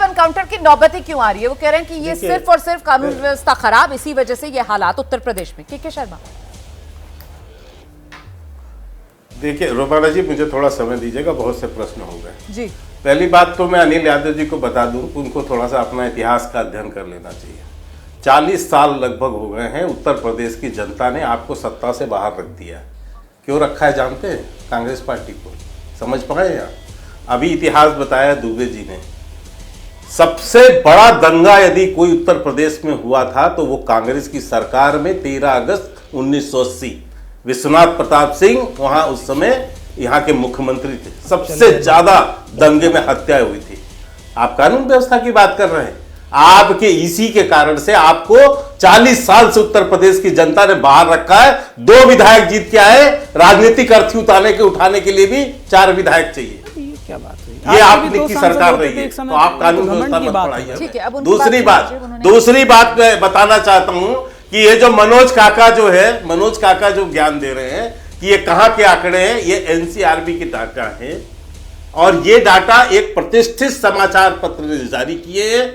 अब एनकाउंटर की नौबत ही क्यों आ रही है? वो कह रहे हैं कि ये सिर्फ और सिर्फ कानून व्यवस्था खराब, इसी वजह से ये हालात उत्तर प्रदेश में। के शर्मा, देखिए रोमाना जी, मुझे थोड़ा समय दीजिएगा, बहुत से प्रश्न हो गए जी। पहली बात तो मैं अनिल यादव जी को बता दूं, उनको थोड़ा सा अपना इतिहास का अध्ययन कर लेना चाहिए। 40 साल लगभग हो गए हैं, उत्तर प्रदेश की जनता ने आपको सत्ता से बाहर रख दिया। क्यों रखा है जानते हैं? कांग्रेस पार्टी को। समझ पाए आप? अभी इतिहास बताया दुबे जी ने, सबसे बड़ा दंगा यदि कोई उत्तर प्रदेश में हुआ था तो वो कांग्रेस की सरकार में 13 अगस्त 1980, विश्वनाथ प्रताप सिंह वहां उस समय यहाँ के मुख्यमंत्री थे। सबसे ज्यादा दंगे में हत्याएं हुई थी। आप कानून व्यवस्था की बात कर रहे हैं, आपके इसी के कारण से आपको 40 साल से उत्तर प्रदेश की जनता ने बाहर रखा है। 2 विधायक जीत के आए, राजनीतिक अर्थ उठाने के लिए भी 4 विधायक चाहिए। क्या बात है? ये आपने की सरकार रही है, तो आप कानून व्यवस्था मत पढ़ाइए। दूसरी बात मैं बताना चाहता हूं कि ये जो मनोज काका जो ज्ञान दे रहे हैं कि ये कहां के आंकड़े हैं, ये एनसीआरबी के डाटा है और ये डाटा एक प्रतिष्ठित समाचार पत्र ने जारी किए हैं।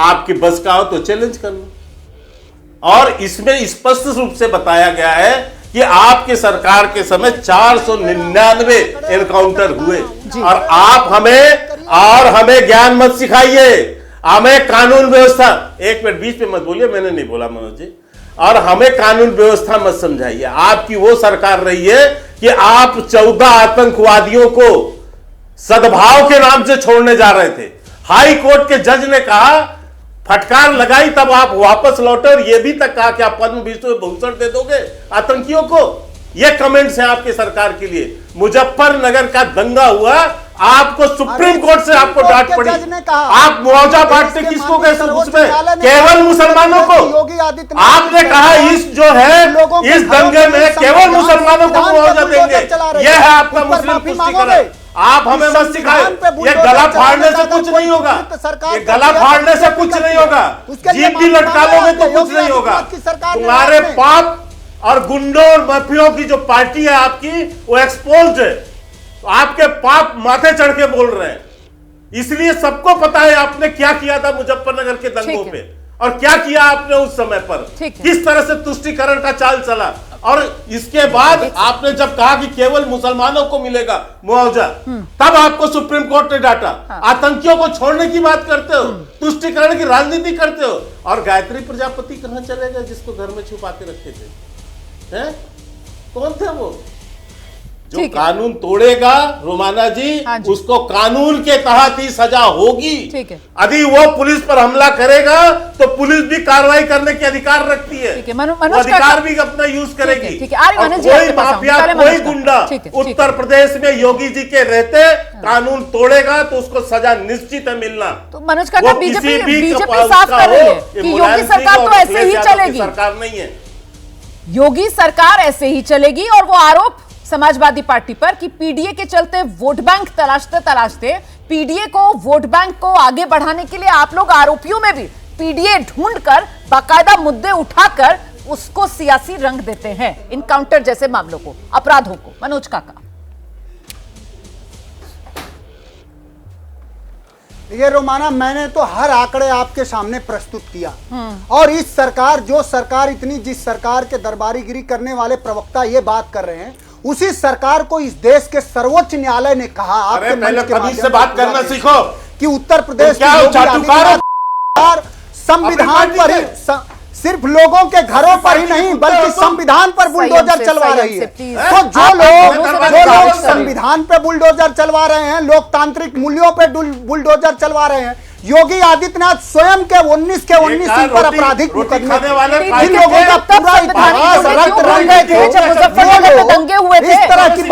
आपकी बस का हो तो चैलेंज कर लो। और इसमें स्पष्ट रूप से बताया गया है कि आपकी सरकार के समय 499 एनकाउंटर हुए। और आप हमें ज्ञान मत सिखाइए, हमें कानून व्यवस्था, एक मिनट बीच में मत बोलिए, मैंने नहीं बोला मनोज जी, और हमें कानून व्यवस्था मत समझाइए। आपकी वो सरकार रही है कि आप 14 आतंकवादियों को सद्भाव के नाम से छोड़ने जा रहे थे। हाई कोर्ट के जज ने कहा, फटकार लगाई, तब आप वापस लौटे और यह भी तक कहा कि आप पद्म भूषण दे दोगे आतंकियों को। ये कमेंट्स हैं आपकी सरकार के लिए। मुजफ्फरनगर का दंगा हुआ, आपको सुप्रीम कोर्ट से आपको डांट पड़ी। आप मुआवजा बांटते किसको गए? उसमें केवल मुसलमानों को। आपने कहा इस दंगे में केवल मुसलमानों को मुआवजा देंगे। यह है आपका मुस्लिम पुष्टिकरण। आप हमें मत सिखाए, ये गला फाड़ने से कुछ नहीं होगा, ये गला फाड़ने से कुछ नहीं होगा, जीप भी लटका लोगे तो कुछ नहीं होगा। तुम्हारे पाप और गुंडों और माफियों की जो पार्टी है आपकी, वो एक्सपोज्ड है। तो आपके पाप माथे चढ़ के बोल रहे हैं। इसलिए सबको पता है आपने क्या किया था मुजफ्फरनगर के दंगों पे, और क्या किया आपने उस समय पर, किस तरह से तुष्टीकरण का चाल चला। और इसके बाद आपने जब कहा कि केवल मुसलमानों को मिलेगा मुआवजा, तब आपको सुप्रीम कोर्ट ने डांटा। आतंकियों को छोड़ने की बात करते हो, तुष्टीकरण की राजनीति करते हो। और गायत्री प्रजापति कहां चले गए, जिसको घर में छुपा के रखे थे? हैं? कौन थे वो? जो कानून तोड़ेगा रोमाना जी, उसको कानून के तहत ही सजा होगी। यदि वो पुलिस पर हमला करेगा तो पुलिस भी कार्रवाई करने के अधिकार रखती है, अधिकार भी अपना यूज करेगी। कोई माफिया, कोई गुंडा उत्तर प्रदेश में योगी जी के रहते कानून तोड़ेगा तो उसको सजा निश्चित है मिलना। तो मनोज काका, बीजेपी साफ कर रही है कि योगी सरकार तो ऐसे ही चलेगी। सरकार नहीं है, योगी सरकार ऐसे ही चलेगी। और वो आरोप समाजवादी पार्टी पर कि पीडीए के चलते वोट बैंक तलाशते पीडीए को, वोट बैंक को आगे बढ़ाने के लिए आप लोग आरोपियों में भी पीडीए ढूंढकर बाकायदा मुद्दे उठाकर उसको सियासी रंग देते हैं, इनकाउंटर जैसे मामलों को, अपराधों को। मनोज काका, ये रोमाना, मैंने तो हर आंकड़े आपके सामने प्रस्तुत किया। और इस सरकार, जिस सरकार के दरबारीगिरी करने वाले प्रवक्ता ये बात कर रहे हैं, उसी सरकार को इस देश के सर्वोच्च न्यायालय ने कहा, आपके पहले कभी से बात करना सीखो, कि उत्तर प्रदेश संविधान पर ही, सिर्फ लोगों के घरों पर ही नहीं बल्कि संविधान पर बुलडोजर चलवा रही है। तो जो लोग संविधान पे बुलडोजर चलवा रहे हैं, लोकतांत्रिक मूल्यों पे बुलडोजर चलवा रहे हैं, योगी आदित्यनाथ स्वयं के 19 के 19 पर आपराधिक मुकदमे, जिन लोगों का पूरा इतिहास रक्त रंगे थे, दंगे हुए थे, इस तरह की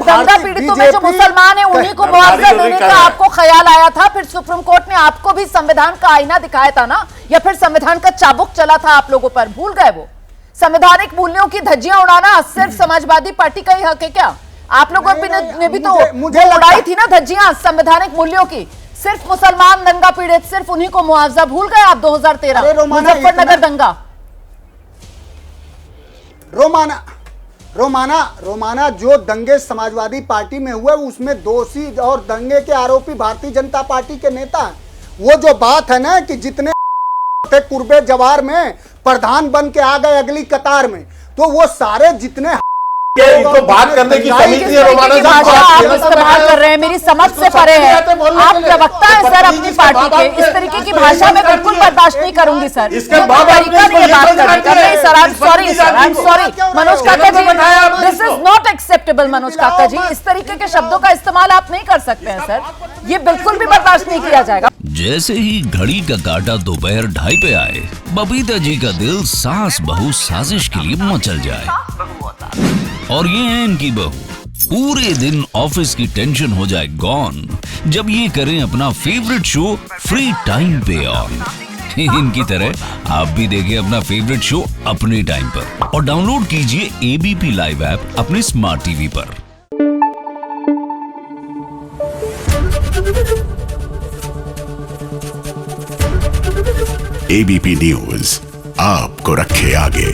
दंगा पीड़ितों में जो मुसलमान है उन्हीं को मुआवजा देने का आपको ख्याल आया था। फिर सुप्रीम कोर्ट ने आपको भी संविधान का आईना दिखाया था ना, या फिर संविधान का चाबुक चला था आप लोगों पर, भूल गए? वो संवैधानिक मूल्यों की धज्जियां उड़ाना सिर्फ समाजवादी पार्टी का ही हक है क्या? आप लोगों ने भी तो उड़ाई थी ना धज्जियां संवैधानिक मूल्यों की। सिर्फ मुसलमान दंगा पीड़ित, सिर्फ उन्हीं को मुआवजा, भूल गए आप 2013 मुजफ्फरनगर दंगा? रोमाना जो दंगे समाजवादी पार्टी में हुए उसमें दोषी और दंगे के आरोपी भारतीय जनता पार्टी के नेता हैं। वो जो बात है ना कि जितने थे कुर्बे जवार में प्रधान बन के आ गए अगली कतार में, तो वो सारे जितने इनको बात करने की कमी नहीं है। रोमाना साहब आप इस्तेमाल कर रहे हैं, मेरी समझ से परे है। आप प्रवक्ता है सर अपनी पार्टी के, इस तरीके की भाषा में बिल्कुल बर्दाश्त नहीं करूंगी सर। इसके बाद तरीका नहीं है बात करने का। नहीं sir, I am sorry sir, I am sorry Manoj काका ji, this is not acceptable Manoj काका जी। इस तरीके के शब्दों का इस्तेमाल आप नहीं कर सकते हैं सर, ये बिल्कुल भी बर्दाश्त नहीं किया जाएगा। जैसे ही घड़ी का काटा दोपहर 2:30 पे आए, बबीता जी का दिल सास बहू साजिश के लिए मचल जाए। और ये है इनकी बहू, पूरे दिन ऑफिस की टेंशन हो जाए गॉन जब ये करें अपना फेवरेट शो फ्री टाइम पे ऑन। इनकी तरह आप भी देखिए अपना फेवरेट शो अपने टाइम पर और डाउनलोड कीजिए एबीपी लाइव ऐप अपने स्मार्ट टीवी पर। एबीपी न्यूज आपको रखे आगे।